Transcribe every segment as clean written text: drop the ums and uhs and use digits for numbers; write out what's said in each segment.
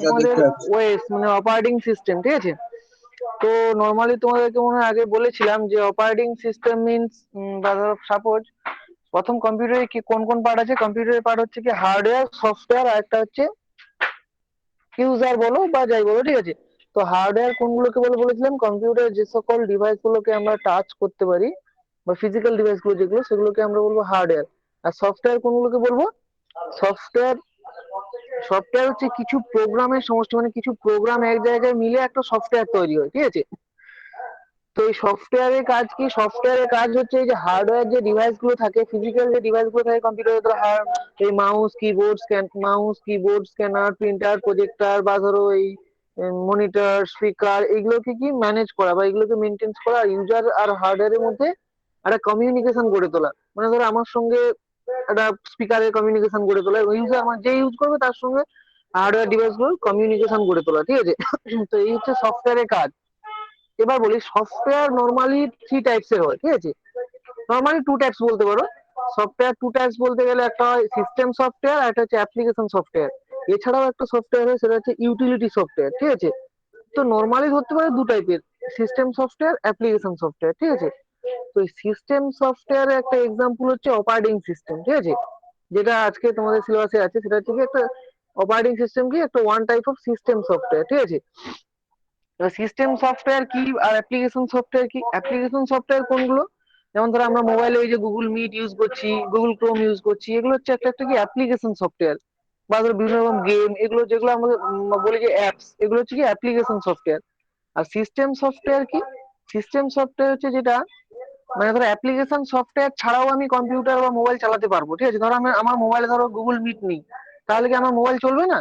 তোমাদের ওএস মানে operating system, ঠিক আছে। তো নর্মালি তোমাদেরকে মনে হয় আগে বলেছিলাম যে অপারেটিং সিস্টেম মিনস বা ধরো সাপোজ প্রথম কম্পিউটারে কি কোন কোন পার্ট আছে, কম্পিউটারের পার্ট হচ্ছে কি হার্ডওয়্যার, সফটওয়্যার, আর একটা হচ্ছে ইউজার বলো বা যাই বলো, ঠিক আছে। তো হার্ডওয়্যার কোনগুলোকে বলে বলেছিলাম, কম্পিউটার যে সকল ডিভাইস গুলোকে আমরা টাচ করতে পারি বা ফিজিক্যাল ডিভাইস গুলো যেগুলো সেগুলোকে আমরা বলবো হার্ডওয়্যার। আর সফটওয়্যার কোনগুলোকে বলবো, সফটওয়্যার সফটওয়্যার হচ্ছে কিছু প্রোগ্রামের সমষ্টি, মানে কিছু প্রোগ্রাম এক জায়গায় মিলে একটা সফটওয়্যার তৈরি হয়, ঠিক আছে। তো এই সফটওয়্যারের কাজ কি, সফটওয়্যারের কাজ হচ্ছে এই যে হার্ডওয়্যার যে ডিভাইস গুলো থাকে, ফিজিক্যাল যে ডিভাইস গুলো থাকে কম্পিউটারে, ধরো এই mouse keyboard scanner printer projector বা ধরো এই মনিটর স্পিকার, এগুলোকে কি ম্যানেজ করা বা এগুলোকে মেনটেন করা, ইউজার আর হার্ডওয়্যারের মধ্যে একটা কমিউনিকেশন গড়ে তোলা। মানে ধরো আমার সঙ্গে একটা স্পিকারের কমিউনিকেশন গড়ে তোলা, এবং ইউজার আমার যে ইউজ করবে তার সঙ্গে হার্ডওয়্যার ডিভাইস গুলোর কমিউনিকেশন গড়ে তোলা, ঠিক আছে। তো এই হচ্ছে সফটওয়্যারের কাজ। এবার বলি সফটওয়্যার নরমালি থ্রি টাইপস এর হয়, ঠিক আছে। নরমালি টু টাইপস বলতে পারো। সফটওয়্যার টু টাইপস বলতে গেলে একটা হয় সিস্টেম সফটওয়্যার আর একটা হচ্ছে অ্যাপ্লিকেশন সফটওয়্যার। এছাড়াও একটা সফটওয়্যার হয় সেটা হচ্ছে ইউটিলিটি সফটওয়্যার, ঠিক আছে। তো নরমালি ধরতে পারো দু টাইপের, সিস্টেম সফটওয়্যার, অ্যাপ্লিকেশন সফটওয়্যার, ঠিক আছে। তো সিস্টেম সফটওয়্যারের একটা এক্সাম্পল হচ্ছে অপারেটিং সিস্টেম, ঠিক আছে। যেটা আজকে তোমাদের সিলেবাসে আছে সেটা হচ্ছে কি একটা অপারেটিং সিস্টেম, কি একটা one type of system software, ঠিক আছে। সিস্টেম সফটওয়্যার কি আর অ্যাপ্লিকেশন সফটওয়্যার কি, অ্যাপ্লিকেশন সফটওয়্যার কোনগুলো, যেমন ধরো আমরা মোবাইলে ওই যে গুগল মিট ইউজ করছি, গুগল ক্রোম ইউজ করছি, এগুলো হচ্ছে একটা একটা কি অ্যাপ্লিকেশন সফটওয়্যার। বা ধরো বিভিন্ন রকম গেম, এগুলো যেগুলো আমরা বলি যে অ্যাপস, এগুলো হচ্ছে কি অ্যাপ্লিকেশন সফটওয়্যার। আর সিস্টেম সফটওয়্যার কি, সিস্টেম সফটওয়্যার হচ্ছে যেটা মানে ধরো অ্যাপ্লিকেশন সফটওয়্যার ছাড়াও আমি কম্পিউটার বা মোবাইল চালাতে পারবো, ঠিক আছে। ধরো আমার মোবাইলে ধরো গুগল মিট নেই, তাহলে কি আমার মোবাইল চলবে না?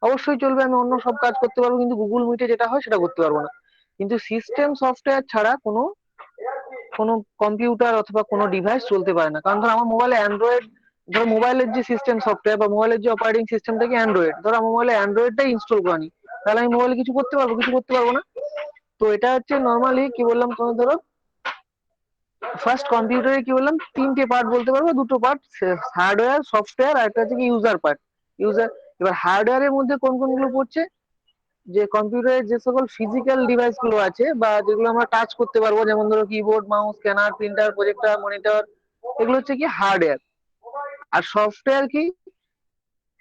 অবশ্যই চলবে, আমি অন্য সব কাজ করতে পারবো, কিন্তু গুগল মিটে যেটা হয় সেটা করতে পারবো না। কিন্তু সিস্টেম সফটওয়্যার ছাড়া কোনো কোনো কম্পিউটার অথবা কোনো ডিভাইস চলতে পারে না। কারণ ধর আমার মোবাইলে অ্যান্ড্রয়েড, ধর মোবাইলের যে সিস্টেম সফটওয়্যার বা মোবাইলের যে অপারেটিং সিস্টেমটা কি অ্যান্ড্রয়েড, ধর আমার মোবাইলে অ্যান্ড্রয়েডটাই ইনস্টল করা নি, তাহলে আমি মোবাইলে কিছু করতে পারবো? কিছু করতে পারবো না। তো এটা হচ্ছে নর্মালি কি বললাম তোমার, ধরো ফার্স্ট কম্পিউটারে কি বললাম তিনটে পার্ট বলতে পারবো, দুটো পার্ট হার্ডওয়্যার সফটওয়্যার আর একটা হচ্ছে কি ইউজার পার্ট। ইউজার, এবার হার্ডওয়্যারের মধ্যে কোন কোনগুলো পড়ছে, যে কম্পিউটারের যে সকল ফিজিক্যাল ডিভাইস গুলো আছে বা যেগুলো আমরা টাচ করতে পারবো, যেমন ধরো keyboard mouse scanner printer projector monitor, এগুলো হচ্ছে কি হার্ডওয়্যার। আর সফটওয়্যার কি,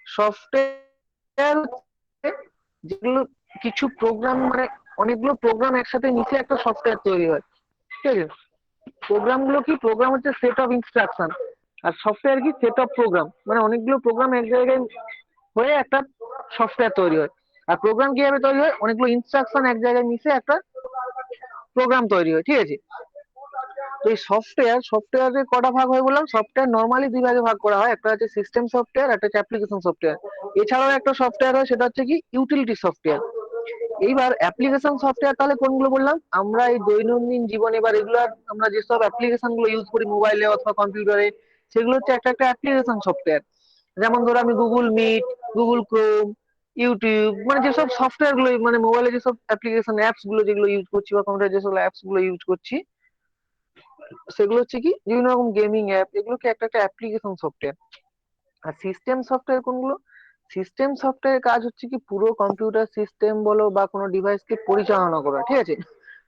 সফটওয়্যার যেগুলো কিছু প্রোগ্রাম মানে অনেকগুলো প্রোগ্রাম একসাথে মিশে একটা সফটওয়্যার তৈরি হয়, ঠিক আছে। প্রোগ্রাম গুলো কি, প্রোগ্রাম হচ্ছে সেট অফ ইনস্ট্রাকশন, আর সফটওয়্যার কি সেট অফ প্রোগ্রাম, মানে অনেকগুলো প্রোগ্রাম এক জায়গায় হয়ে একটা সফটওয়্যার তৈরি হয়। আর প্রোগ্রাম কিভাবে তৈরি হয়, অনেকগুলো ইনস্ট্রাকশন এক জায়গায় মিশে একটা প্রোগ্রাম তৈরি হয়, ঠিক আছে। তো এই সফটওয়্যারের কটা ভাগ হয় বললাম, সফটওয়্যার নরমালি দুই ভাগে ভাগ করা হয়, একটা হচ্ছে সিস্টেম সফটওয়্যার, একটা হচ্ছে অ্যাপ্লিকেশন সফটওয়্যার। এছাড়াও একটা সফটওয়্যার হয় সেটা হচ্ছে কি ইউটিলিটি সফটওয়্যার। এইবার অ্যাপ্লিকেশন সফটওয়্যার তাহলে কোনগুলো বললাম, আমরা এই দৈনন্দিন জীবনে বা রেগুলার আমরা যেসব অ্যাপ্লিকেশন গুলো ইউজ করি মোবাইলে অথবা কম্পিউটারে, সেগুলো হচ্ছে একটা একটা অ্যাপ্লিকেশন সফটওয়্যার। যেমন ধরো আমি Google Meet, Google Chrome, YouTube, মানে যেসব সফটওয়্যার গুলো মানে মোবাইলে যেসব অ্যাপ্লিকেশন অ্যাপস গুলো যেগুলো ইউজ করছি বা কম্পিউটারে যেসব অ্যাপস গুলো ইউজ করছি, সেগুলো হচ্ছে কি বিভিন্ন রকম গেমিং অ্যাপ, এগুলোকে একটা একটা অ্যাপ্লিকেশন সফটওয়্যার। আর সিস্টেম সফটওয়্যার কোনগুলো, সিস্টেম সফটওয়্যার কাজ হচ্ছে কি পুরো কম্পিউটার সিস্টেম বলো বা কোনো ডিভাইসকে পরিচালনা করা, ঠিক আছে।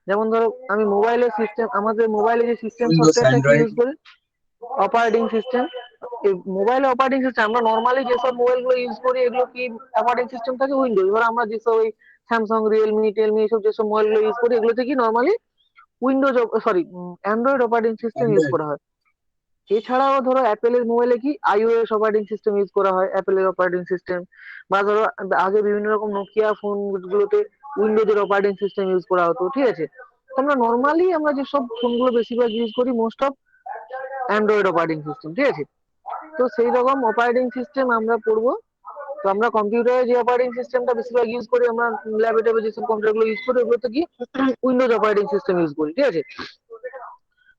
যেমন ধরো আমি মোবাইলের সিস্টেম, আমাদের মোবাইলে যে সিস্টেম উইন্ডোজ সফটওয়্যারটা কি অ্যান্ড্রয়েড। ইউজ করি, অপারেটিং সিস্টেম। এই মোবাইলে অপারেটিং সিস্টেম আমরা নর্মালি যেসব মোবাইল গুলো ইউজ করি এগুলো কি অপারেটিং সিস্টেম থাকে উইন্ডোজ। এবার আমরা যেসব ওই স্যামসাং রিয়েলমি টেলমি এসব যেসব মোবাইল গুলো ইউজ করি এগুলোতে কি normally Windows, sorry Android operating system use Android. করা হয়। এছাড়াও ধরো অ্যাপেলের মোবাইলে কি আইওএস অপারেটিং সিস্টেম ইউজ করা হয়, অ্যাপেলের অপারেটিং সিস্টেম। বা ধরো আগে বিভিন্ন রকম নোকিয়া ফোন গুলোতে উইন্ডোজের অপারেটিং সিস্টেম ইউজ করা হতো, ঠিক আছে। তো আমরা নর্মালি আমরা যেসব ফোনগুলো বেশিরভাগ ইউজ করি most of Android operating system, ঠিক আছে। তো সেই রকম অপারেটিং সিস্টেম আমরা পড়বো। তো আমরা কম্পিউটারে যে অপারেটিং সিস্টেমটা বেশিরভাগ ইউজ করি, আমরা ল্যাপটপে যেসব কম্পিউটার গুলো ইউজ করি ওগুলোতে কি উইন্ডোজ অপারেটিং সিস্টেম ইউজ করি, ঠিক আছে।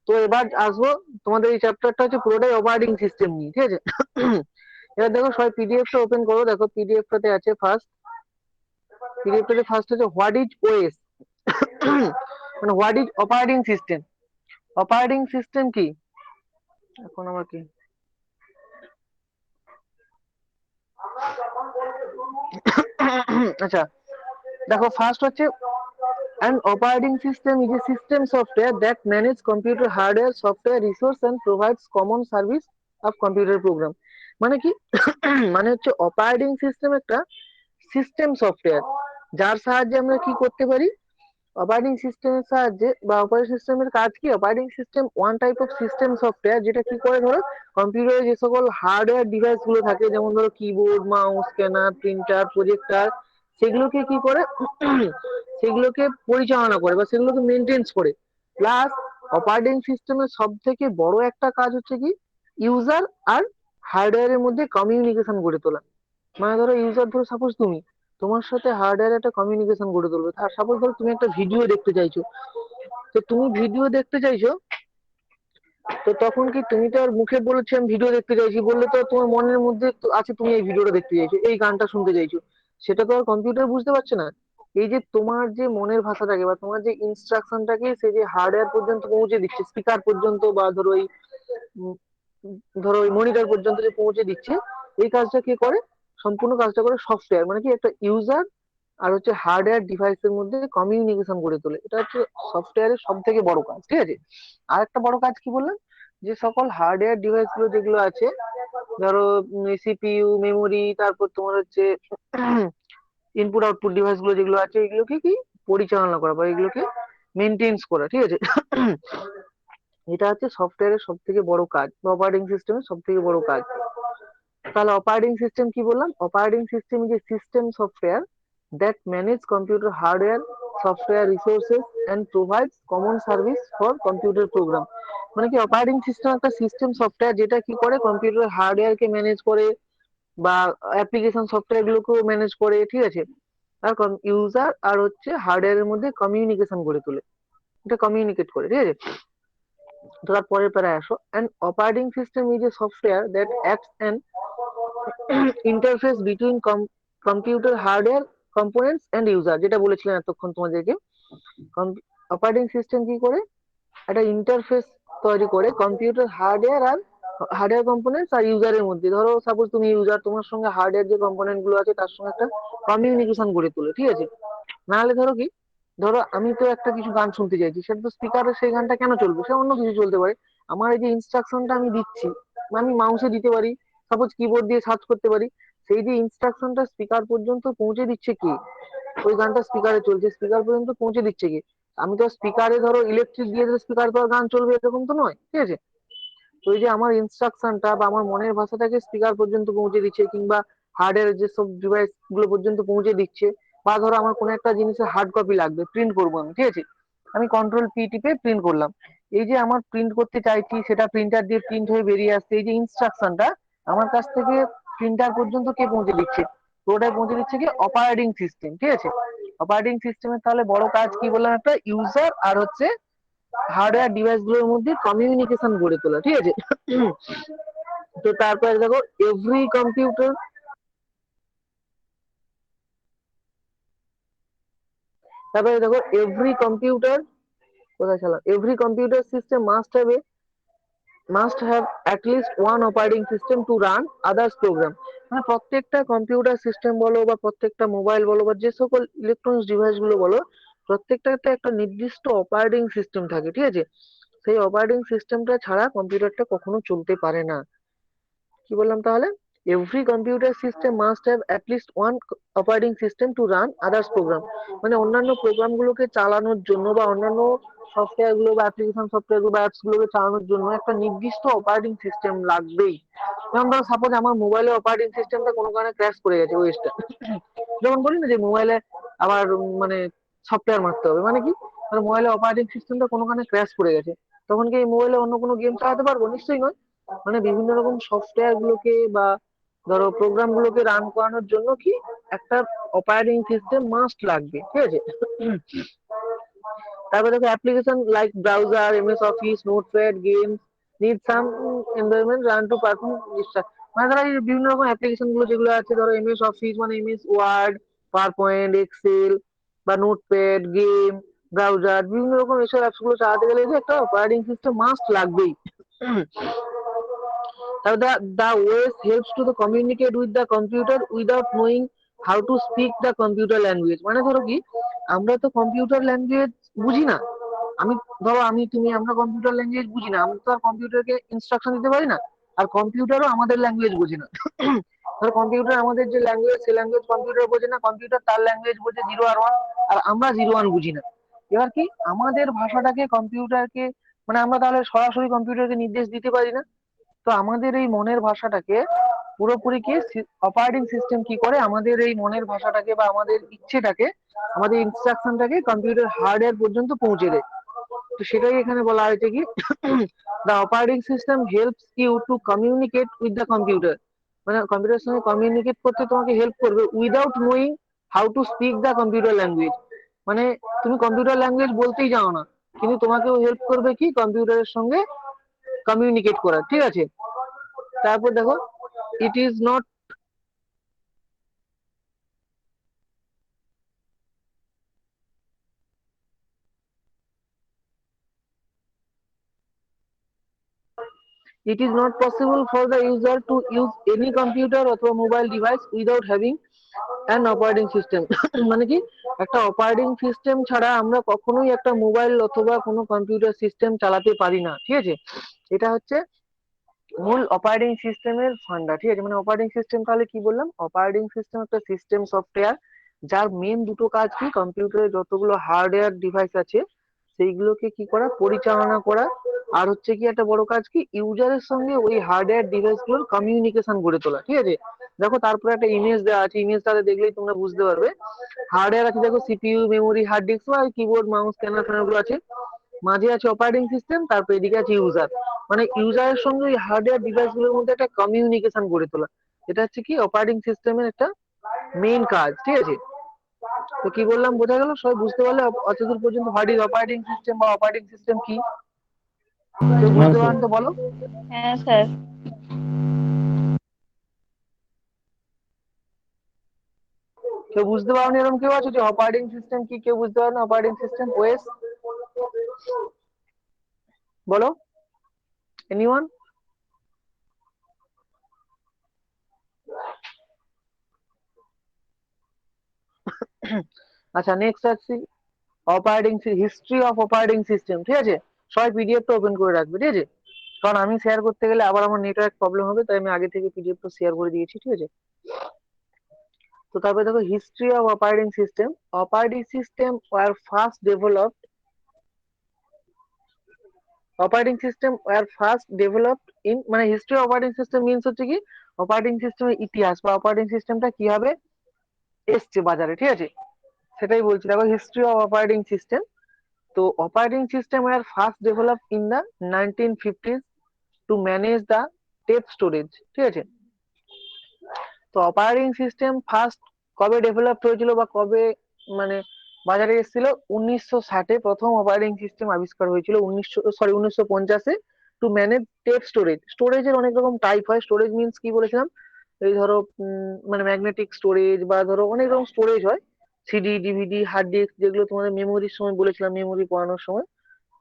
তো এবার আসবো, তোমাদের এই চ্যাপ্টারটা হচ্ছে পুরোটাই অপারেটিং সিস্টেম নিয়ে, ঠিক আছে। এবার দেখো সবাই পিডিএফ টা ওপেন করো, দেখো পিডিএফ টাতে আছে ফার্স্ট, পিডিএফ টাতে ফার্স্ট হচ্ছে হোয়াট ইজ ওএস, মানে what is operating system. Operating system কি, এখন আবার কি, আচ্ছা, দেখো ফার্স্ট হচ্ছে an operating system is a system software that manage computer hardware, software, resource and provides common service of computer program। মানে কি মানে হচ্ছে অপারেটিং সিস্টেম একটা সিস্টেম সফটওয়্যার, যার সাহায্যে আমরা কি করতে পারি, অপারেটিং সিস্টেমের সাহায্যে বা অপারেটিং সিস্টেমের কাজ কি, operating system one type of system software যেটা কি করে, ধরো কম্পিউটারে যে সকল হার্ডওয়্যার ডিভাইস গুলো থাকে, যেমন ধরো keyboard, mouse, scanner, printer, projector, সেগুলোকে কি করে সেগুলোকে পরিচালনা করে বা সেগুলোকে মেনটেন্স করে। প্লাস অপারেটিং সিস্টেমের সব থেকে বড় একটা কাজ হচ্ছে কি, ইউজার আর হার্ডওয়্যারের মধ্যে কমিউনিকেশন গড়ে তোলা। মানে ধরো ইউজার, ধরো সাপোজ তুমি, তোমার সাথে হার্ডওয়্যার একটা কমিউনিকেশন গড়ে তুলবে। আর সাপোজ ধরো তুমি একটা ভিডিও দেখতে চাইছো, তো তুমি ভিডিও দেখতে চাইছো, তো তখন কি তুমি তো আর মুখে বলেছি আমি ভিডিও দেখতে চাইছি বললে তো তোমার মনের মধ্যে তো আছে তুমি এই ভিডিওটা দেখতে চাইছো, এই গানটা শুনতে চাইছো, সেটা তো আর কম্পিউটার বুঝতে পারছে না। এই যে তোমার যে মনের ভাষাটাকে বা তোমার যে ইনস্ট্রাকশনটাকে সে যে হার্ডওয়্যার পর্যন্ত পৌঁছে দিচ্ছে, স্পিকার পর্যন্ত বা ধরো এই উম, ধরো ওই মনিটর পর্যন্ত যে পৌঁছে দিচ্ছে, এই কাজটা কে করে, সম্পূর্ণ কাজটা করে সফটওয়্যার। মানে কি একটা ইউজার আর হচ্ছে হার্ডওয়্যার ডিভাইসের মধ্যে কমিউনিকেশন গড়ে তোলে, এটা হচ্ছে সফটওয়্যারের সব থেকে বড় কাজ, ঠিক আছে। আর একটা বড় কাজ কি বললাম, যে সকল হার্ডওয়্যার ডিভাইস গুলো যেগুলো আছে, ধরো সিপিইউ, মেমোরি, তারপর তোমার হচ্ছে ইনপুট আউটপুট ডিভাইস গুলো যেগুলো আছে, এগুলোকে কি পরিচালনা করা বা এগুলোকে মেনটেন্স করা, ঠিক আছে। এটা হচ্ছে সফটওয়্যারের সব থেকে বড় কাজ বা অপারেটিং সিস্টেমের সব থেকে বড় কাজ। তাহলে অপারেটিং সিস্টেম কি বললাম, অপারেটিং সিস্টেম যে system software that manage computer hardware, software resources and provides common service for computer program. মানে কি অপারেটিং সিস্টেম একটা সিস্টেম সফটওয়্যার যেটা কি করে কম্পিউটার হার্ডওয়্যার কে ম্যানেজ করে বা অ্যাপ্লিকেশন সফটওয়্যার গুলোকেও ম্যানেজ করে, ঠিক আছে। আর ইউজার আর হচ্ছে হার্ডওয়্যারের মধ্যে কমিউনিকেশন গড়ে তোলে, এটা কমিউনিকেট করে, ঠিক আছে। তো তার পরের প্যারায় আসো, an operating system is a software that acts an interface between computer hardware components and user, যেটা বলেছিলাম এতক্ষণ তোমাদেরকে। অপারেটিং সিস্টেম কি করে, একটা ইন্টারফেস তৈরি করে কম্পিউটার হার্ডওয়্যার আর হার্ডওয়্যার কম্পোনেন্টস আর ইউজারের মধ্যে। ধরো সাপোজ তুমি ইউজার, তোমার সঙ্গে হার্ডওয়্যার যে কম্পোনেন্ট গুলো আছে তার সঙ্গে একটা কমিউনিকেশন গড়ে তোলে, ঠিক আছে। নাহলে ধরো কি, ধরো আমি তো একটা কিছু গান শুনতে চাইছি, সেটা তো স্পিকারে সেই গানটা কেন চলবে, সে অন্য কিছু চলতে পারে। আমার এই যে ইনস্ট্রাকশনটা আমি দিচ্ছি, আমি মাউসে দিতে পারি, সাপোজ কিবোর্ড দিয়ে সার্চ করতে পারি, সেই যে ইনস্ট্রাকশনটা স্পিকার পর্যন্ত পৌঁছে দিচ্ছে কি, ওই গানটা স্পিকারে চলছে, স্পিকার পর্যন্ত পৌঁছে দিচ্ছে কি। আমি তো স্পিকারে ধরো ইলেকট্রিক দিয়ে দিলে স্পিকার তো আর গান চলবে এরকম তো নয়, ঠিক আছে। তো এই যে আমার ইনস্ট্রাকশনটা বা আমার মনের ভাষাটাকে স্পিকার পর্যন্ত পৌঁছে দিচ্ছে, কিংবা হার্ডওয়্যার যেসব ডিভাইস গুলো পর্যন্ত পৌঁছে দিচ্ছে, বা ধরো আমার কোনো একটা জিনিসের হার্ড কপি লাগবে, প্রিন্ট করবো আমি, ঠিক আছে, আমি কন্ট্রোল পি টিপে প্রিন্ট করলাম। এই যে আমার প্রিন্ট করতে চাইছি, সেটা প্রিন্টার দিয়ে প্রিন্ট হয়ে বেরিয়ে আসছে, এই যে ইনস্ট্রাকশনটা আমার কাছ থেকে প্রিন্টার পর্যন্ত কে পৌঁছে দিচ্ছে, তো ওটাই পৌঁছে দিচ্ছে কি অপারেটিং সিস্টেম, ঠিক আছে। অপারেটিং সিস্টেমের তাহলে বড় কাজ কি বললাম, একটা ইউজার আর হচ্ছে হার্ডওয়্যার ডিভাইস গুলোর মধ্যে কমিউনিকেশন গড়ে তোলা, ঠিক আছে। তো তারপরে দেখো এভরি কম্পিউটার, তারপরে দেখো এভরি কম্পিউটার, কোথায় ছিল, every computer system must have at least one operating system to run others program. মানে প্রত্যেকটা কম্পিউটার সিস্টেম বলো বা প্রত্যেকটা মোবাইল বলো বা যে সকল ইলেকট্রনিক্স ডিভাইস গুলো বলো, প্রত্যেকটাতে একটা নির্দিষ্ট অপারেটিং সিস্টেম থাকে, ঠিক আছে। সেই অপারেটিং সিস্টেমটা ছাড়া কম্পিউটারটা কখনো চলতে পারে না। কি বললাম তাহলে, every computer system must have at least one operating system to run others program. মানে অন্যান্য প্রোগ্রাম গুলোকে চালানোর জন্য বা অন্যান্য সফটওয়্যার গুলো বা অ্যাপ্লিকেশন সফটওয়্যার গুলো বা অ্যাপস গুলোকে চালানোর জন্য একটা নির্দিষ্ট অপারেটিং সিস্টেম লাগবেই। যেমন ধরো সাপোজ আমার মোবাইলের অপারেটিং সিস্টেমটা কোনো কারণে ক্র্যাশ করে গেছে, ওএসটা, যেমন বলি না যে মোবাইলে আবার মানে সফটওয়্যার মারতে হবে, মানে কি, মোবাইলে অপারেটিং সিস্টেমটা কোনো কারণে ক্র্যাশ করে গেছে, তখন কি এই মোবাইলে অন্য কোনো গেম চালাতে পারবো, নিশ্চয়ই নয়। মানে বিভিন্ন রকম সফটওয়্যার গুলোকে বা ধরো প্রোগ্রাম গুলোকে রান করানোর জন্য কি একটা অপারেটিং সিস্টেম মাস্ট লাগবে, ঠিক আছে। তারপরে দেখো application like browser, MS office, notepad, games need some environment run to perform this. মানে ধরো এই বিভিন্ন রকম অ্যাপ্লিকেশন গুলো যেগুলো আছে, ধরো এমএস অফিস মানে MS word, power point, excel বা নোটপ্যাড, গেম, ব্রাউজার, বিভিন্ন রকম এসব অ্যাপস গুলো চালাতে গেলে যে একটা অপারেটিং সিস্টেম মাস্ট লাগবেই। তাহলে the OS helps to the communicate with the computer without knowing how to speak the computer language. মানে ধরো কি, আমরা তো কম্পিউটার ল্যাঙ্গুয়েজ বুঝি না। আমি ধরো আমি তুমি আমরা কম্পিউটার ল্যাঙ্গুয়েজ বুঝি না, আমি তো আর কম্পিউটারকে ইনস্ট্রাকশন দিতে পারি না। আর কম্পিউটারও আমাদের ল্যাঙ্গুয়েজ বুঝি না। ধরো কম্পিউটার আমাদের যে ল্যাঙ্গুয়েজ, সেই ল্যাঙ্গুয়েজ কম্পিউটার বোঝে না, কম্পিউটার তার ল্যাঙ্গুয়েজ বোঝে 0 আর 1, আর আমরা 0 1 বুঝি না। এবার কি, আমাদের ভাষাটাকে কম্পিউটারকে, মানে আমরা তাহলে সরাসরি কম্পিউটারকে নির্দেশ দিতে পারি না। তো আমাদের এই মনের ভাষাটাকে পুরোপুরি কি অপারেটিং সিস্টেম কি করে, আমাদের এই মনের ভাষাটাকে বা আমাদের ইচ্ছেটাকে, আমাদের ইনস্ট্রাকশনটাকে কম্পিউটার হার্ডওয়্যার পর্যন্ত পৌঁছে দেয়। তো সেটাই এখানে বলা হয়েছে কি, the operating system helps you to communicate with the computer. মানে কম্পিউটারের সঙ্গে কমিউনিকেট করতে তোমাকে হেল্প করবে without knowing how to speak the computer language. মানে তুমি কম্পিউটার ল্যাঙ্গুয়েজ বলতেই জানো না, কিন্তু তোমাকেও হেল্প করবে কি কম্পিউটারের সঙ্গে কমিউনিকেট করার, ঠিক আছে। তারপর দেখো, it is not, it is not possible for the user to use any computer অথবা mobile device without having an operating system. মানে কি, একটা অপারেটিং সিস্টেম ছাড়া আমরা কখনোই একটা মোবাইল অথবা কোনো কম্পিউটার সিস্টেম চালাতে পারি না, ঠিক আছে। এটা হচ্ছে মূল অপারেটিং সিস্টেমের ফান্ডা, ঠিক আছে। মানে অপারেটিং সিস্টেম তাহলে কি বললাম, অপারেটিং সিস্টেম একটা সিস্টেম সফটওয়্যার, যার মেন দুটো কাজ কি, কম্পিউটারে যতগুলো হার্ডওয়্যার ডিভাইস আছে সেইগুলোকে কি করা, পরিচালনা করা। আর হচ্ছে কি একটা বড় কাজ কি, ইউজারের সঙ্গে ওই হার্ডওয়্যার ডিভাইস গুলোর কমিউনিকেশন গড়ে তোলা, ঠিক আছে। দেখো তারপরে একটা ইমেজ দেওয়া আছে, ইমেজটাতে দেখলেই তোমরা বুঝতে পারবে। হার্ডওয়্যার আছে দেখো, সিপিইউ, মেমোরি, হার্ড ডিস্ক, আর কিবোর্ড, মাউস, স্ক্যানার ফ্যানার গুলো আছে। মাঝে আছে অপারেটিং সিস্টেম, তারপর এদিকে আছে ইউজার। মানে ইউজারের সঙ্গে ওই হার্ডওয়্যার ডিভাইস গুলোর মধ্যে একটা কমিউনিকেশন গড়ে তোলা, এটা হচ্ছে কি অপারেটিং সিস্টেমের একটা মেইন কাজ, ঠিক আছে। তো কি বললাম বোঝা গেল, সবাই বুঝতে পারলে অতদূর পর্যন্ত? হোয়াট ইজ অপারেটিং সিস্টেম বা অপারেটিং সিস্টেম কি, কেউ হ্যাঁ বুঝতে স্যার। পারেন তো বলো। হ্যাঁ স্যার। কেউ বুঝতে পারোনি এরকম কেউ আছে যে অপারেটিং সিস্টেম কি, কেউ বুঝতে পারো না অপারেটিং সিস্টেম ওএস, বলো, এনিওয়ান? আচ্ছা, নেক্সট আসছি operating history of operating system, ঠিক আছে। সবাই পিডিএফটা ওপেন করে রাখবে, ঠিক আছে। কারণ আমি শেয়ার করতে গেলে আবার আমার নেটওয়ার্ক প্রবলেম হবে, তাই আমি আগে থেকে পিডিএফটা শেয়ার করে দিয়েছি, ঠিক আছে। তো তারপরে দেখো, history of operating system. Operating system war first developed, operating system war first developed in, মানে history of operating system means হচ্ছে কি, অপারেটিং সিস্টেমের ইতিহাস বা অপারেটিং সিস্টেমটা কিভাবে এসছে বাজারে, ঠিক আছে, সেটাই বলছি। দেখো, হিস্ট্রি অফ অপারেটিং সিস্টেম। তো operating system war first develop in the 1950s to manage the tape storage, ঠিক আছে। তো অপারেটিং সিস্টেম ফার্স্ট কবে ডেভেলপ হয়েছিল বা কবে, মানে বাজারে এসেছিল, 1960-এ প্রথম অপারেটিং সিস্টেম আবিষ্কার হয়েছিল, 1950-এ, টু ম্যানেজ টেপ স্টোরেজ। স্টোরেজের অনেক রকম টাইপ হয়, স্টোরেজ মিনস কি বলেছিলাম, এই ধরো মানে ম্যাগনেটিক স্টোরেজ বা ধরো অনেক রকম স্টোরেজ হয়, সিডি, ডিভিডি, হার্ড ডিস্ক, যেগুলো তোমাদের মেমোরির সময় বলেছিলাম, মেমোরি পড়ানোর সময়,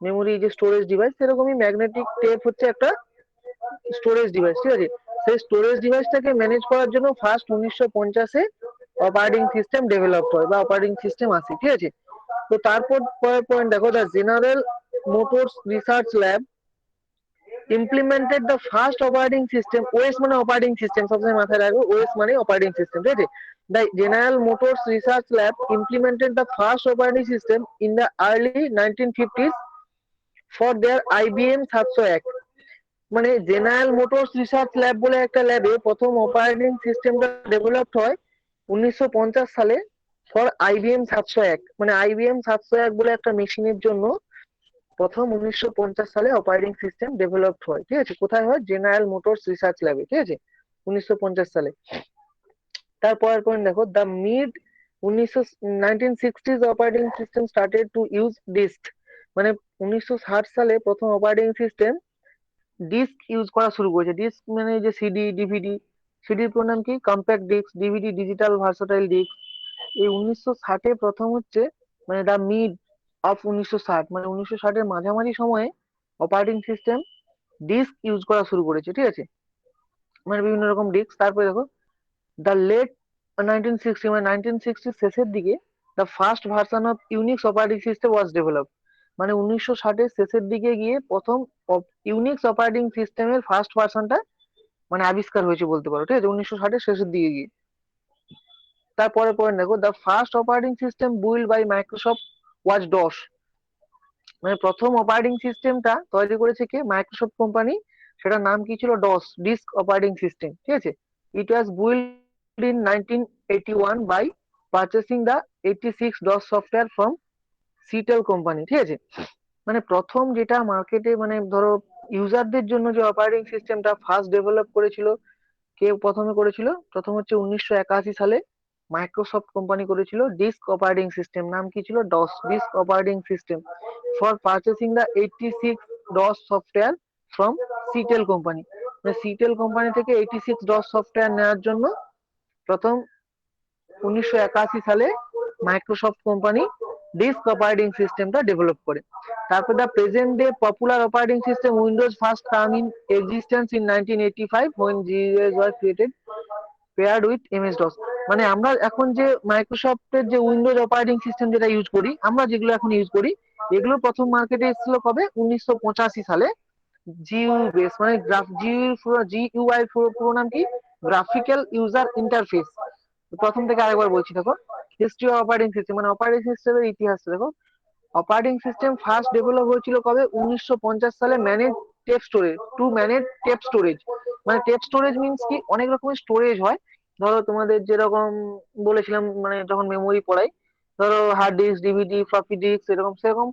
মেমোরি যে স্টোরেজ ডিভাইস, সেরকমই ম্যাগনেটিক টেপ হচ্ছে একটা স্টোরেজ ডিভাইস, ঠিক আছে। সেই স্টোরেজ ডিভাইসটাকে ম্যানেজ করার জন্য ফার্স্ট 1950-এ অপারেটিং সিস্টেম ডেভেলপ হয় বা অপারেটিং সিস্টেম আসে, ঠিক আছে। তো তারপর পরের পয়েন্ট দেখো, the general motors research lab implemented the first operating system. OS মানে অপারেটিং সিস্টেম, সবসময় মাথায় রাখবে, ওএস মানে অপারেটিং সিস্টেম, ঠিক আছে। The general motors research lab implemented the first operating system in the early 1950s for their IBM 701। মানে general motors research lab বলে একটা ল্যাবে প্রথম অপারেটিং সিস্টেমটা ডেভেলপ হয় 1950 সালে, ফর আইবিএম 701। মানে আইবিএম 701 বলে একটা মেশিনের জন্য প্রথম 1950 সালে অপারেটিং সিস্টেম ডেভেলপ হয়, ঠিক আছে। কোথায় হয়, জেনারেল মোটরস রিসার্চ ল্যাবে, ঠিক আছে, 1950 সালে। তারপরের পয়েন্ট দেখো, the mid 1960s operating system started to use disk. মানে 1960 সালে প্রথম অপারেটিং সিস্টেম ডিস্ক ইউজ করা শুরু করেছে। ডিস্ক মানে যে সিডি, ডিভিডি, সিডির পুরো নাম কি, compact disc, DVD digital versatile disc. এই 1960-এ প্রথম হচ্ছে, মানে দা মিড অফ 1960, মানে 1960-এর মাঝামাঝি সময়ে অপারেটিং সিস্টেম ডিস্ক ইউজ করা শুরু করেছে, ঠিক আছে, মানে বিভিন্ন রকম ডিস্ক। তারপরে দেখো, দ্য লেট 1960 মানে 1960 শেষের দিকে the first version of Unix operating system was develop. মানে 1960 শেষের দিকে গিয়ে প্রথম ইউনিক্স অপারেটিং সিস্টেমের ফার্স্ট ভার্সনটা মানে আবিষ্কার হয়েছে বলতে পারো, ঠিক আছে, 1960 শেষের দিকে গিয়ে। তারপরে পরে দেখো the first operating system build by Microsoft was DOS. মানে প্রথম অপারেটিং সিস্টেমটা তৈরি করেছে কে? Microsoft company. সেটার নাম কি ছিল? ডস, ডিস্ক অপারেটিং সিস্টেম, ঠিক আছে। It was build in 1981 by purchasing the 86 DOS software from Seattle company, ঠিক আছে। মানে প্রথম যেটা মার্কেটে মানে ধরো ইউজারদের জন্য যে অপারেটিং সিস্টেমটা ফার্স্ট ডেভেলপ করেছিল, কে প্রথমে করেছিল? প্রথম হচ্ছে 1981 সালে মাইক্রোসফট কোম্পানি করেছিল ডিস্ক অপারেটিং সিস্টেম। নাম কি ছিল? DOS, disk operating system for purchasing the 86 DOS software from Seattle company. Seattle company থেকে 86 ডস সফটওয়্যার নেওয়ার জন্য প্রথম 1981 সালে মাইক্রোসফট কোম্পানি ডিস্ক অপারেটিং সিস্টেমটা ডেভেলপ করে। তারপর the present day popular operating system Windows first come in existence in 1985 when GUI was created paired with MS DOS। মানে আমরা এখন যে মাইক্রোসফটের যে উইন্ডোজ অপারেটিং সিস্টেম যেটা ইউজ করি, আমরা যেগুলো এখন ইউজ করি, এগুলো প্রথম মার্কেটে এসেছিল কবে? 1985 সালে। জিইউ বেস মানে জিইউআই পুরো নাম কি? Graphical user interface. প্রথম থেকে আরেকবার বলছি দেখো, হিস্ট্রি অফ অপারেটিং সিস্টেম মানে অপারেটিং সিস্টেমের ইতিহাস দেখো। অপারেটিং সিস্টেম ফার্স্ট ডেভেলপ হয়েছিল কবে? 1950 সালে manage tape storage, to manage tape storage. মানে টেপ স্টোরেজ মিনস কি? অনেক রকমের স্টোরেজ হয়। ধরো তোমাদের যেরকম বলেছিলাম মানে যখন মেমোরি পড়াই, ধরো hard disk, DVD, floppy disk, এরকম সেরকম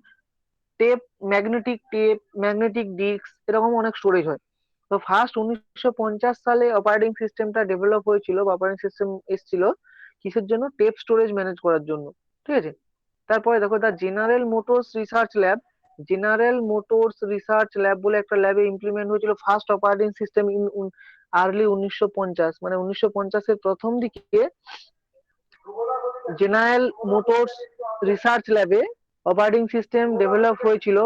টেপ, ম্যাগনেটিক ডিস্ক, এরকম অনেক স্টোরেজ হয়। তো ফার্স্ট 1950 সালে অপারেটিং সিস্টেমটা ডেভেলপ হয়েছিল বা অপারেটিং সিস্টেম এসেছিল কিসের জন্য? টেপ স্টোরেজ ম্যানেজ করার জন্য, ঠিক আছে। তারপরে দেখো the general motors research lab বলে একটা ল্যাবে ইমপ্লিমেন্ট হয়েছিল first operating system in early 1950। মানে 1950-এর প্রথম দিকে জেনারেল মোটরস রিসার্চ ল্যাবে অপারেটিং সিস্টেম ডেভেলপ হয়েছিল।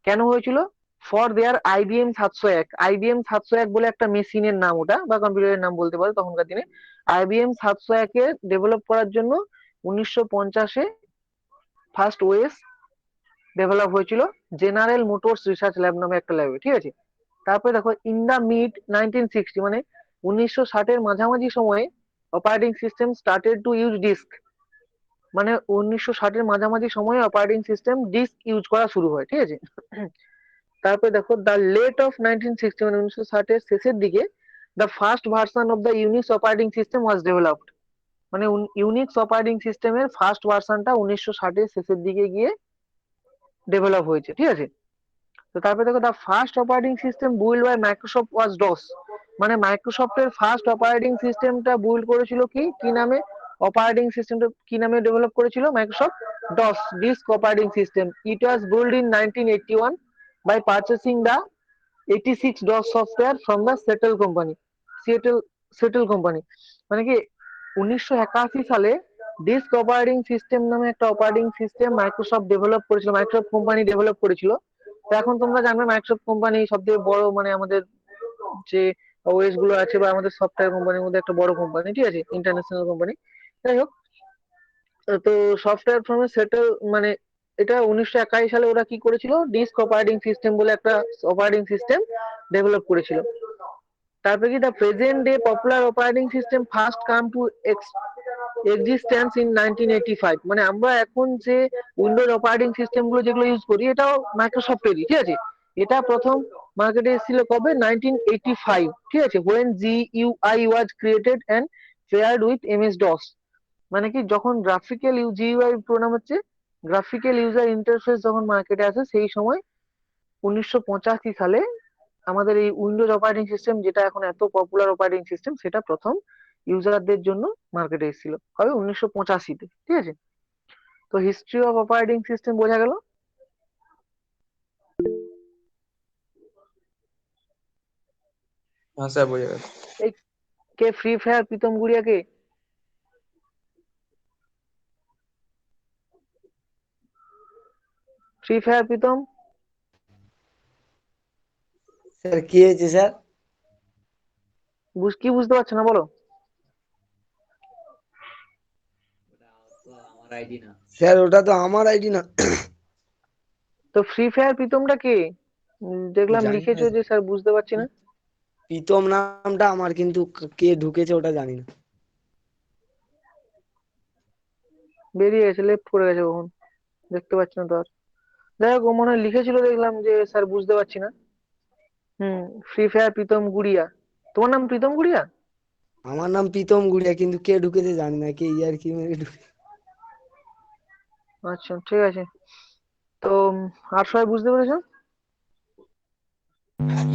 কেন হয়েছিল? ফর দেয়ার IBM 701 বলে একটা মেশিনের নাম ওটা, বা কম্পিউটারের নাম বলতে পারো তখনকার দিনে। IBM 701 এর ডেভেলপ করার জন্য 1950-এ ফার্স্ট ওএস ডেভেলপ হয়েছিল জেনারেল মোটরস রিসার্চ ল্যাব নামে একটা ল্যাবে, ঠিক আছে। তারপরে দেখো ইন দা মিড 1960 মানে 1960-এর মাঝামাঝি সময়ে operating system started to use disk. মানে 1960-এর মাঝামাঝি সময়ে অপারেটিং সিস্টেম ডিস্ক ইউজ করা শুরু হয়, ঠিক আছে। তারপরে দেখো দ্য লেট অফ 1960 মানে 1960-এর শেষের দিকে the first version of the Unix operating system was developed. মানে ইউনিক্স অপারেটিং সিস্টেমের ফার্স্ট ভার্সনটা 1960-এর শেষের দিকে গিয়ে ডেভেলপ হয়েছে, ঠিক আছে। তো তারপরে দেখো the first operating system build by Microsoft was DOS. মানে মাইক্রোসফটের ফার্স্ট অপারেটিং সিস্টেমটা বিল্ড করেছিল কি কি নামে? অপারেটিং সিস্টেমটা কি নামে ডেভেলপ করেছিল Microsoft? DOS, disk operating system. It was build in 1981 by purchasing the 86 DOS software from the Seattle Seattle company. মানে কি 1981 সালে ডিস্ক অপারেটিং সিস্টেম নামে একটা অপারেটিং সিস্টেম মাইক্রোসফট ডেভেলপ করেছিল, মাইক্রোসফট কোম্পানি ডেভেলপ করেছিল। তো এখন তোমরা জানবে মাইক্রোসফট কোম্পানি সব থেকে বড় মানে আমাদের যে ওএস গুলো আছে বা আমাদের সফটওয়্যার কোম্পানির মধ্যে একটা বড় কোম্পানি, ঠিক আছে, ইন্টারন্যাশনাল কোম্পানি। যাই হোক, তো সফটওয়্যার ফ্রমে সেটেল মানে এটা 1981 সালে ওরা কি করেছিল? ডিস্ক অপারেটিং সিস্টেম বলে একটা অপারেটিং সিস্টেম ডেভেলপ করেছিল। তারপরে কি the present day popular operating system first come to existence in 1985। মানে আমরা এখন যে উইন্ডোজ অপারেটিং সিস্টেম গুলো যেগুলো ইউজ করি এটাও মাইক্রোসফটেরই, ঠিক আছে। এটা প্রথম মার্কেটে এসেছিল কবে? 1985, ঠিক আছে, when GUI was created and paired with MS DOS। মানে কি যখন GUI পুরো নাম হচ্ছে গ্রাফিক্যাল ইউজার ইন্টারফেস যখন মার্কেটে আসে সেই সময় 1985 সালে আমাদের এই উইন্ডোজ অপারেটিং সিস্টেম যেটা এখন এত পপুলার অপারেটিং সিস্টেম সেটা প্রথম ইউজারদের জন্য মার্কেটে এসেছিল কবে? 1985-তে, ঠিক আছে। তো হিস্ট্রি অফ অপারেটিং সিস্টেম বোঝা গেল। হ্যাঁ স্যার, বোঝা গেল। এই কে ফ্রি ফায়ার প্রীতম গুড়িয়া কে? ফ্রি ফায়ার প্রীতম স্যার কি হয়েছে স্যার? কি বুঝতে পারছো না বলো? স্যার ওটা তো আমার আইডি না। তো ফ্রি ফায়ার প্রীতমটা কে? দেখলাম জানি না। লিখেছো যে স্যার বুঝতে পারছি না। প্রীতম নামটা আমার, কিন্তু কে ঢুকেছে ওটা জানি না। বেরিয়ে গেছে, লেফট করে গেছে কখন, দেখতে পাচ্ছি না তো আর। যাই হোক, ও মনে হয় লিখেছিল, দেখলাম যে স্যার বুঝতে পারছি না। হুম। ফ্রি ফায়ার প্রীতম গুড়িয়া। তোমার নাম প্রীতম গুড়িয়া? আমার নাম প্রীতম গুড়িয়া, কিন্তু কে ঢুকেছে জানি না, কে ইয়ার কি মেরে ঢুকে। আচ্ছা, ঠিক আছে। তো আর সবাই বুঝতে পেরেছো?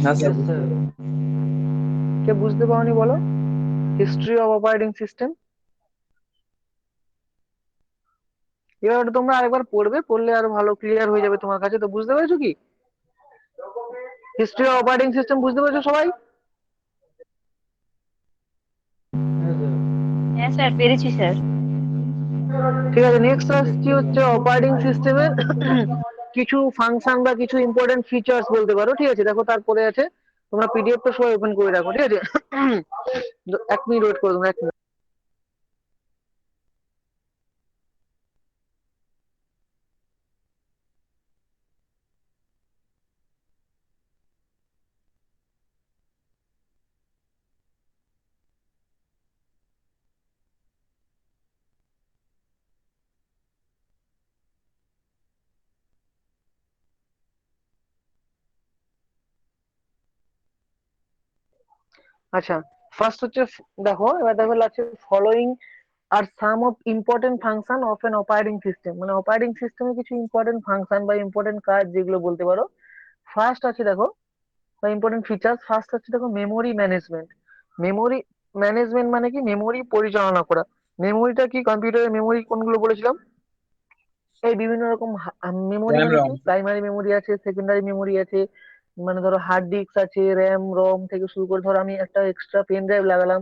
হ্যাঁ স্যার, Yes, বুঝতে sir. পেরেছি। কে বুঝতে পারোনি বলো? History of operating system. এবার ওটা তোমরা আরেকবার পড়বে, পড়লে আরো ভালো ক্লিয়ার হয়ে যাবে তোমার কাছে। তো বুঝতে পেরেছো কি হিস্ট্রি অফ অপারেটিং সিস্টেম? বুঝতে পেরেছো সবাই? Yes, sir. হ্যাঁ স্যার, পেরেছি স্যার। ঠিক আছে, নেক্সট আসছি হচ্ছে অপারেটিং সিস্টেমের কিছু ফাংশন বা কিছু ইম্পর্টেন্ট ফিচার্স বলতে পারো। ঠিক আছে, দেখো তারপরে আছে, তোমরা পিডিএফ তো সবাই ওপেন করে রাখো, ঠিক আছে? 1 মিনিট ওয়েট করো তোমরা, 1 মিনিট। আচ্ছা, ফার্স্ট হচ্ছে দেখো, এবার দেখো লাগছে following R some of important function of N operating system. মানে অপারেটিং সিস্টেমে কিছু ইম্পর্টেন্ট ফাংশন বা ইম্পর্টেন্ট কাজ যেগুলো বলতে পারো। ফার্স্ট আছে দেখো, বা ইম্পর্টেন্ট ফিচার, ফার্স্ট হচ্ছে দেখো মেমোরি ম্যানেজমেন্ট। মেমোরি ম্যানেজমেন্ট মানে কি? মেমোরি পরিচালনা করা। মেমোরিটা কি? কম্পিউটারের মেমোরি কোনগুলো বলেছিলাম? এই বিভিন্ন রকম মেমোরি, র্যাম মানে কি রম। প্রাইমারি মেমোরি আছে, সেকেন্ডারি মেমোরি আছে। মানে ধরো হার্ড ডিস্ক আছে, র্যাম রম থেকে শুরু করে, ধরো আমি একটা এক্সট্রা পেন ড্রাইভ লাগালাম।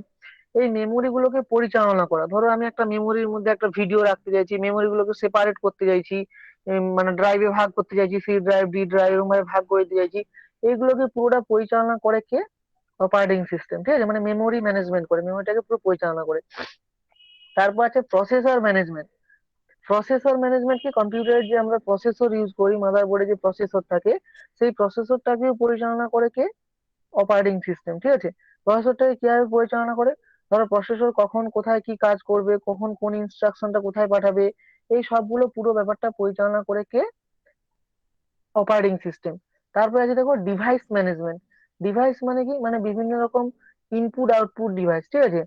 এই মেমোরি গুলোকে পরিচালনা করা, ধরো আমি একটা মেমোরির মধ্যে একটা ভিডিও রাখতে চাইছি, মেমোরি গুলোকে সেপারেট করতে চাইছি, মানে ড্রাইভে ভাগ করতে চাইছি, সি ড্রাইভ ডি ড্রাইভ এরকম ভাবে ভাগ করে দিতে চাইছি। এইগুলোকে পুরোটা পরিচালনা করে কে? Operating system. ঠিক আছে, মানে মেমোরি ম্যানেজমেন্ট করে, মেমোরিটাকে পুরো পরিচালনা করে। তারপর আছে প্রসেসর ম্যানেজমেন্ট। প্রসেসর ম্যানেজমেন্ট কি? কম্পিউটারের যে আমরা প্রসেসর ইউজ করি, মাদারবোর্ডে যে প্রসেসর থাকে, সেই প্রসেসরটাকে পরিচালনা করে কে? Operating system. ঠিক আছে, প্রসেসরটাকে কিভাবে পরিচালনা করে? ধরো প্রসেসর কখন কোথায় কি কাজ করবে, কখন কোন ইনস্ট্রাকশনটা কোথায় পাঠাবে, এই সবগুলো পুরো ব্যাপারটা পরিচালনা করে কে? Operating system. তারপরে আছে দেখো ডিভাইস ম্যানেজমেন্ট। ডিভাইস মানে কি? মানে বিভিন্ন রকম ইনপুট আউটপুট ডিভাইস। ঠিক আছে,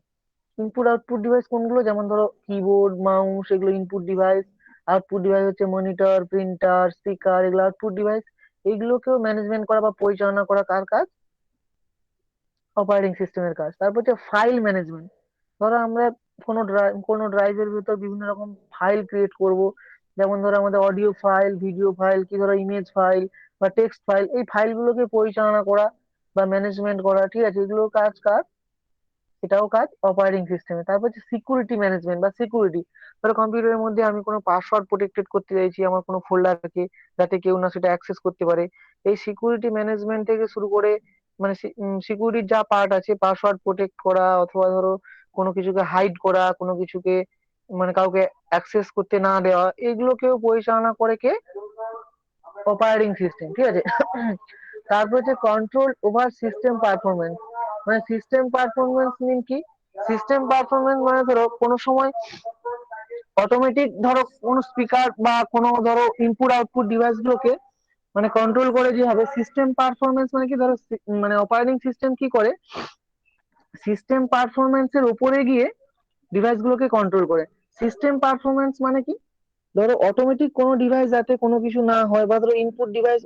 ইনপুট আউটপুট ডিভাইস কোনগুলো? যেমন ধরো কিবোর্ড, মাউস, এগুলো ইনপুট ডিভাইস। আউটপুট ডিভাইস হচ্ছে মনিটর, প্রিন্টার, স্পিকার, এগুলো আউটপুট ডিভাইস। এগুলোকেও ম্যানেজমেন্ট করা বা পরিচালনা করা কার কাজ? অপারেটিং সিস্টেমের কাজ। তারপর হচ্ছে ফাইল ম্যানেজমেন্ট। ধরো আমরা কোনো ড্রাইভের ভিতর বিভিন্ন রকম ফাইল ক্রিয়েট করব। যেমন ধরো আমাদের অডিও ফাইল, ভিডিও ফাইল, কি ধরো ইমেজ ফাইল বা টেক্সট ফাইল, এই ফাইলগুলোকে পরিচালনা করা বা ম্যানেজমেন্ট করা। ঠিক আছে, এগুলো কাজ কার? এটাও কাজ অপারেটিং সিস্টেমে। তারপর হচ্ছে সিকিউরিটি ম্যানেজমেন্ট বা সিকিউরিটি। ধরো কম্পিউটারের মধ্যে আমি কোনো পাসওয়ার্ড প্রোটেক্টেড করতে চাইছি আমার কোনো ফোল্ডারকে, যাতে কেউ না সেটা অ্যাক্সেস করতে পারে। এই সিকিউরিটি ম্যানেজমেন্ট থেকে শুরু করে, মানে সিকিউরিটির যা পার্ট আছে, পাসওয়ার্ড প্রোটেক্ট করা, অথবা ধরো কোনো কিছুকে হাইড করা, কোনো কিছুকে মানে কাউকে অ্যাক্সেস করতে না দেওয়া, এগুলোকেও পরিচালনা করে কে? Operating system. ঠিক আছে। তারপর হচ্ছে কন্ট্রোল ওভার সিস্টেম পারফরমেন্স। মানে সিস্টেম পারফরমেন্স মিন কি? সিস্টেম পারফরমেন্স মানে ধরো কোনো সময় অটোমেটিক, ধরো কোনো স্পিকার বা কোনো ধরো ইনপুট আউটপুট ডিভাইস গুলোকে মানে কন্ট্রোল করে যে হবে সিস্টেম পারফরমেন্স। মানে কি? ধরো মানে অপারেটিং সিস্টেম কি করে? সিস্টেম পারফরমেন্স এর উপরে গিয়ে ডিভাইস গুলোকে কন্ট্রোল করে। সিস্টেম পারফরমেন্স মানে কি? ধরো অটোমেটিক কোনো ডিভাইস যাতে কোনো কিছু না হয়, বা ধরো ইনপুট ডিভাইস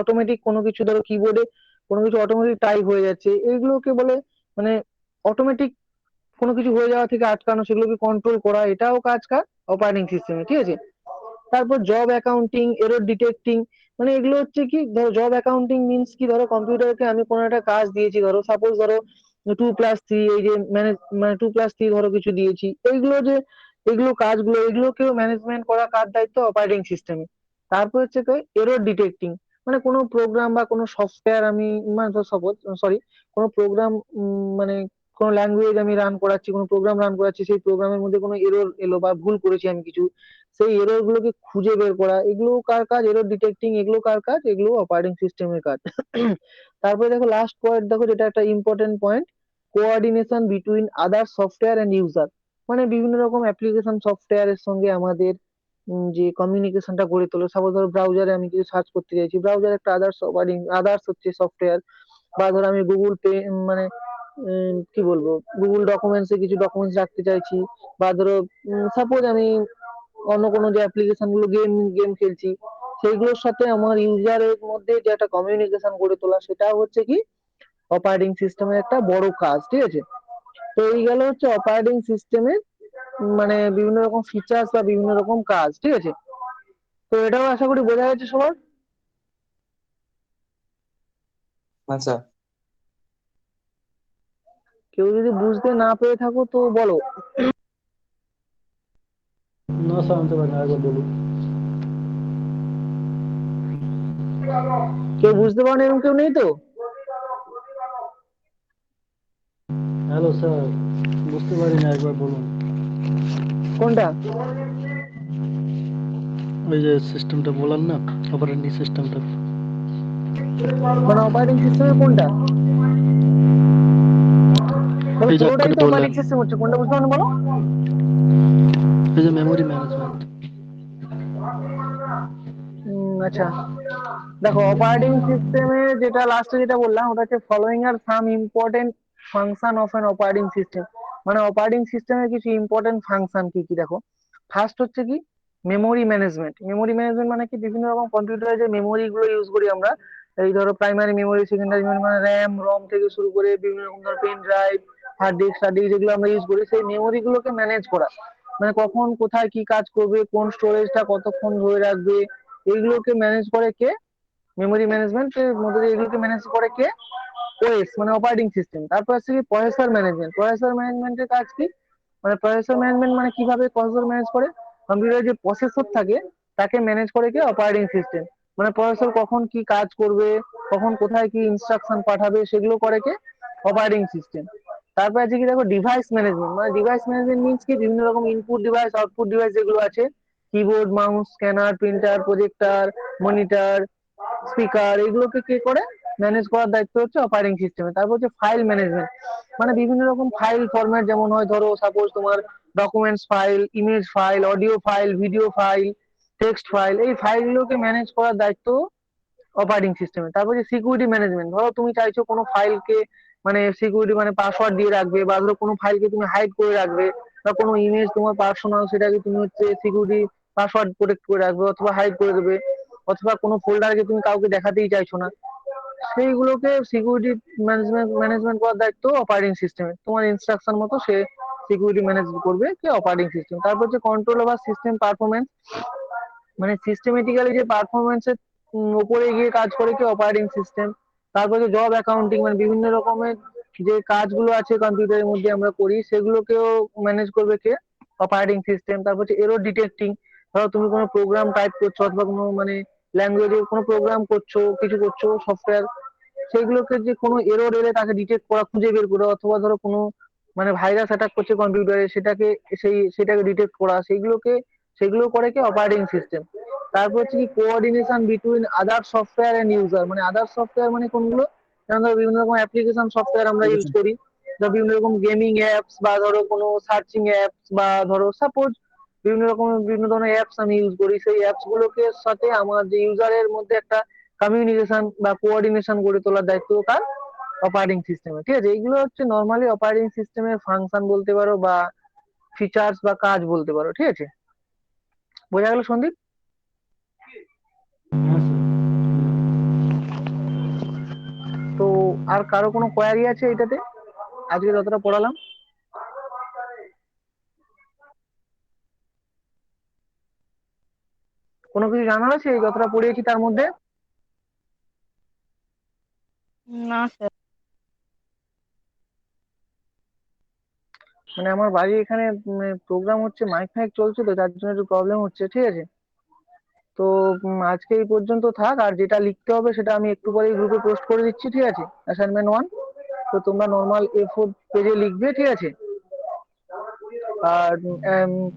অটোমেটিক কোনো কিছু, ধরো কিবোর্ডে কোনো কিছু অটোমেটিক টাইপ হয়ে যাচ্ছে, এইগুলোকে বলে মানে অটোমেটিক কোনো কিছু হয়ে যাওয়া থেকে আটকানো, সেগুলোকে কন্ট্রোল করা, এটাও কাজ কার? অপারেটিং সিস্টেমে। ঠিক আছে। তারপর জব অ্যাকাউন্টিং, এরর ডিটেক্টিং। মানে এগুলো হচ্ছে কি? ধরো জব অ্যাকাউন্টিং মিন্স কি? ধরো কম্পিউটারকে আমি কোনো একটা কাজ দিয়েছি, ধরো সাপোজ ধরো 2+3, এই যে মানে 2+3 ধরো কিছু দিয়েছি, এইগুলো যে এগুলো কাজগুলো, এগুলোকেও ম্যানেজমেন্ট করা কার দায়িত্ব? অপারেটিং সিস্টেমে। তারপর হচ্ছে এরর ডিটেক্টিং। মানে কোনো প্রোগ্রাম বা কোনো সফটওয়্যার আমি, মানে সাপোজ, সরি, কোনো প্রোগ্রাম মানে কোনো ল্যাঙ্গুয়েজ আমি রান করাচ্ছি, কোনো প্রোগ্রাম রান করাচ্ছি, সেই প্রোগ্রামের মধ্যে কোনো এরর এলো বা ভুল করেছি আমি কিছু, সেই এরর গুলোকে খুঁজে বের করা, এগুলো কার কাজ? এরর ডিটেক্টিং, এগুলো কার কাজ? এগুলো অপারেটিং সিস্টেমের কাজ। তারপরে দেখো লাস্ট পয়েন্ট, দেখো যেটা একটা important point, coordination between other software and user. মানে বিভিন্ন রকম অ্যাপ্লিকেশন সফটওয়্যারের সঙ্গে আমাদের যে কমিউনিকেশনটা গড়ে তোলে। সাপোজ ধরো ব্রাউজারে আমি কিছু সার্চ করতে চাইছি, ব্রাউজার একটা আদার্স হচ্ছে সফটওয়্যার। বা ধরো আমি গুগল পে মানে কি বলবো, গুগল ডকুমেন্টসে কিছু ডকুমেন্টস রাখতে চাইছি, বা ধরো সাপোজ আমি অন্য কোনো যে অ্যাপ্লিকেশন গুলো গেম গেম খেলছি, সেইগুলোর সাথে আমার ইউজারের মধ্যে যে একটা কমিউনিকেশন গড়ে তোলা, সেটা হচ্ছে কি অপারেটিং সিস্টেমের একটা বড় কাজ, ঠিক আছে? তো এই গেল হচ্ছে অপারেটিং সিস্টেমের মানে বিভিন্ন রকম ফিচার্স বা বিভিন্ন রকম কাজ, ঠিক আছে? তো এটাও আশা করি বোঝা যাচ্ছে সবার। আচ্ছা, কেউ যদি বুঝতে না পেরে থাকো তো বলো। না স্যার আনতে পারি না, একবার বলুন। কেউ বুঝতে পারো এরকম কেউ নেই তো? হ্যালো স্যার, বুঝতে পারি না, একবার বলুন। কোনটা? ওই যে সিস্টেমটা বলার না, অপারেটিং সিস্টেমটা। মানে অপারেটিং সিস্টেমের কোনটা? বলো, এই যে পুরোটাই এক্ষুনি তো বললেন, অপারেটিং সিস্টেম হচ্ছে, কোনটা বুঝতে পারো না বলো। এই যে মেমোরি ম্যানেজমেন্ট। আচ্ছা, দেখো অপারেটিং সিস্টেমে যেটা লাস্টে যেটা বললাম ওটা হচ্ছে following R some important function of an operating system. মানে অপারেটিং সিস্টেমের কিছু ইম্পর্টেন্ট ফাংশন কি কি দেখো। ফার্স্ট হচ্ছে কি মেমোরি ম্যানেজমেন্ট। মেমোরি ম্যানেজমেন্ট মানে কি বিভিন্ন রকম কম্পিউটারে যে মেমোরি গুলো ইউজ করি আমরা, এই ধরো প্রাইমারি মেমোরি, সেকেন্ডারি মেমোরি, মানে র্যাম রম থেকে শুরু করে বিভিন্ন রকম ধরো পেন ড্রাইভ, হার্ড ডিস্ক যেগুলো আমরা ইউজ করি, সেই মেমোরি গুলোকে ম্যানেজ করা। মানে কখন কোথায় কি কাজ করবে, কোন স্টোরেজটা কতক্ষণ ধরে রাখবে, এইগুলোকে ম্যানেজ করে কে? মেমোরি ম্যানেজমেন্ট এর মধ্যে দিয়ে এগুলোকে ম্যানেজ করে কে? ওএস মানে অপারেটিং সিস্টেম। তারপর হচ্ছে কি প্রসেসর ম্যানেজমেন্ট। প্রসেসর ম্যানেজমেন্টের কাজ কি? মানে প্রসেসর ম্যানেজমেন্ট মানে কিভাবে প্রসেসর ম্যানেজ করে? কম্পিউটারে যে প্রসেসর থাকে তাকে ম্যানেজ করে কে? Operating system. মানে প্রসেসর কখন কি কাজ করবে, কখন কোথায় কি ইনস্ট্রাকশন পাঠাবে, সেগুলো করে কে? Operating system. তারপর আছে কি দেখো ডিভাইস ম্যানেজমেন্ট। মানে ডিভাইস ম্যানেজমেন্ট মিনস কি বিভিন্ন রকম ইনপুট ডিভাইস আউটপুট ডিভাইস যেগুলো আছে, keyboard mouse scanner printer projector monitor speaker, এগুলোকে কে করে? ম্যানেজ করার দায়িত্ব হচ্ছে অপারেটিং সিস্টেমে। তারপর হচ্ছে ফাইল ম্যানেজমেন্ট। মানে বিভিন্ন রকম ফাইল ফরম্যাট, যেমন হয় ধরো সাপোজ তোমার documents file, image file, audio file, video file, text file, এই ফাইলগুলোকে ম্যানেজ করার দায়িত্ব অপারেটিং সিস্টেমে। তারপর যে সিকিউরিটি ম্যানেজমেন্ট, ধরো তুমি চাইছো কোনো ফাইলকে মানে সিকিউরিটি মানে পাসওয়ার্ড দিয়ে রাখবে, বা ধরো কোনো ফাইলকে তুমি হাইড করে রাখবে, বা কোনো ইমেজ তোমার পার্সোনাল সেটাকে তুমি হচ্ছে সিকিউরিটি পাসওয়ার্ড প্রোটেক্ট করে রাখবে অথবা হাইড করে দেবে, অথবা কোনো ফোল্ডারকে তুমি কাউকে দেখাতেই চাইছো না, সেইগুলোকে সিকিউরিটি ম্যানেজমেন্ট করার দায়িত্ব অপারেটিং সিস্টেমের। তোমার ইনস্ট্রাকশন মতো সে সিকিউরিটি ম্যানেজ করবে কি? Operating system. তারপর হচ্ছে কন্ট্রোল ওভার সিস্টেম পারফরমেন্স। মানে সিস্টেমেটিক্যালি যে পারফরমেন্স এর উপরে গিয়ে কাজ করে কি? Operating system. তারপরে জব অ্যাকাউন্টিং, মানে বিভিন্ন রকমের যে কাজগুলো আছে কম্পিউটারের মধ্যে আমরা করি, সেগুলোকেও ম্যানেজ করবে কে? Operating system. তারপর হচ্ছে এরর ডিটেক্টিং। ধরো তুমি কোনো প্রোগ্রাম টাইপ করছো অথবা কোনো মানে ল্যাঙ্গুয়েজে কোনো প্রোগ্রাম করছো, কিছু করছো সফটওয়্যার, সেইগুলোকে যে কোনো এরর এলে তাকে ডিটেক্ট করা, খুঁজে বের করা, অথবা ধরো কোনো মানে ভাইরাস অ্যাটাক করছে কম্পিউটারে, সেটাকে ডিটেক্ট করা, সেগুলো করে কি? Operating system. তারপর হচ্ছে কি coordination between other software and user. মানে আদার সফটওয়্যার মানে কোনগুলো? যেমন ধরো বিভিন্ন রকম অ্যাপ্লিকেশন সফটওয়্যার আমরা ঠিক ইউজ আছে। করি, ধরো বিভিন্ন রকম গেমিং অ্যাপস, বা ধরো কোনো সার্চিং অ্যাপস, বা ধরো সাপোজ বিভিন্ন ধরনের অ্যাপস আমি ইউজ করি, সেই অ্যাপস গুলোকে সাথে আমার যে ইউজারের মধ্যে একটা কমিউনিকেশন বা কোঅর্ডিনেশন গড়ে তোলার দায়িত্ব কার? অপারেটিং সিস্টেমে, ঠিক আছে? এইগুলো হচ্ছে নর্মালি অপারেটিং সিস্টেমের ফাংশন বলতে পারো, বা ফিচার্স বা কাজ বলতে পারো, ঠিক আছে? বোঝা গেল সন্দীপ? হ্যাঁ স্যার। তো আর কারো কোনো কোয়ারি আছে এটাতে, আজকে যতটা পড়ালাম? কোনো কিছু জানার আছে এই যতটা পড়িয়েছি তার মধ্যে? না স্যার। মানে আমার বাড়ি এখানে প্রোগ্রাম হচ্ছে, মাইক ফাইক চলছে, তো তার জন্য একটু প্রবলেম হচ্ছে, ঠিক আছে? তো আজকে এই পর্যন্ত থাক, আর যেটা লিখতে হবে সেটা আমি একটু পরে গ্রুপে পোস্ট করে দিচ্ছি, ঠিক আছে? অ্যাসাইনমেন্ট 1। তো তোমরা নর্মাল A4 পেজে লিখবে, ঠিক আছে? আর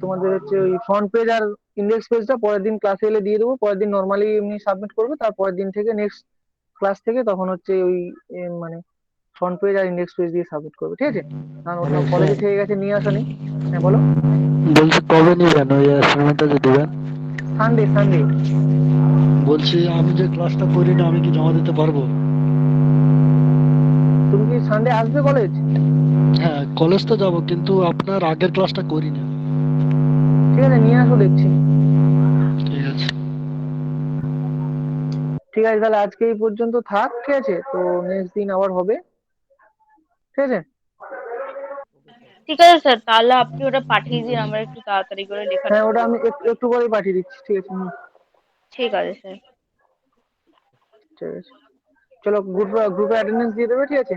তোমাদের হচ্ছে ওই ফ্রন্ট পেজ আর ইন্ডেক্স পেজটা পরের দিন ক্লাসে এলে দিয়ে দেবো, পরের দিন নর্মালি এমনি সাবমিট করবে, তারপরের দিন থেকে নেক্সট ক্লাস থেকে তখন হচ্ছে ওই মানে ফ্রন্ট পেজ আর ইন্ডেক্স পেজ দিয়ে সাবমিট করবে, ঠিক আছে? কারণ ওটা মানে কলেজে স্যার থেকে গেছে, নিয়ে আসা নেই। হ্যাঁ বলো। বলছি কবে নিবেন ওই অ্যাসাইনমেন্টটা যে দেবেন? Sunday Sunday. বলছি আমি যে ক্লাসটা করি না আমি কি জমা দিতে পারবো? তুমি কি সানডে আসবে কলেজ? হ্যাঁ কলেজ তো যাবো কিন্তু আপনার আগের ক্লাসটা করি না। ঠিক আছে, নিয়ে আসো, দেখছি। ঠিক আছে। ঠিক আছে, তাহলে আজকে এই পর্যন্ত থাক, ঠিক আছে? তো নেক্সট দিন আবার হবে, ঠিক আছে? ঠিক আছে স্যার, তাহলে আপনি ওটা পাঠিয়ে দিন, আমরা একটু তাড়াতাড়ি করে লেখাটা হ্যাঁ, ওটা করবো। আমি একটু একটু পরেই পাঠিয়ে দিচ্ছি, ঠিক আছে? ঠিক আছে স্যার। ঠিক আছে, চলো গ্রুপে অ্যাটেন্ডেন্স দিয়ে দেবে, ঠিক আছে?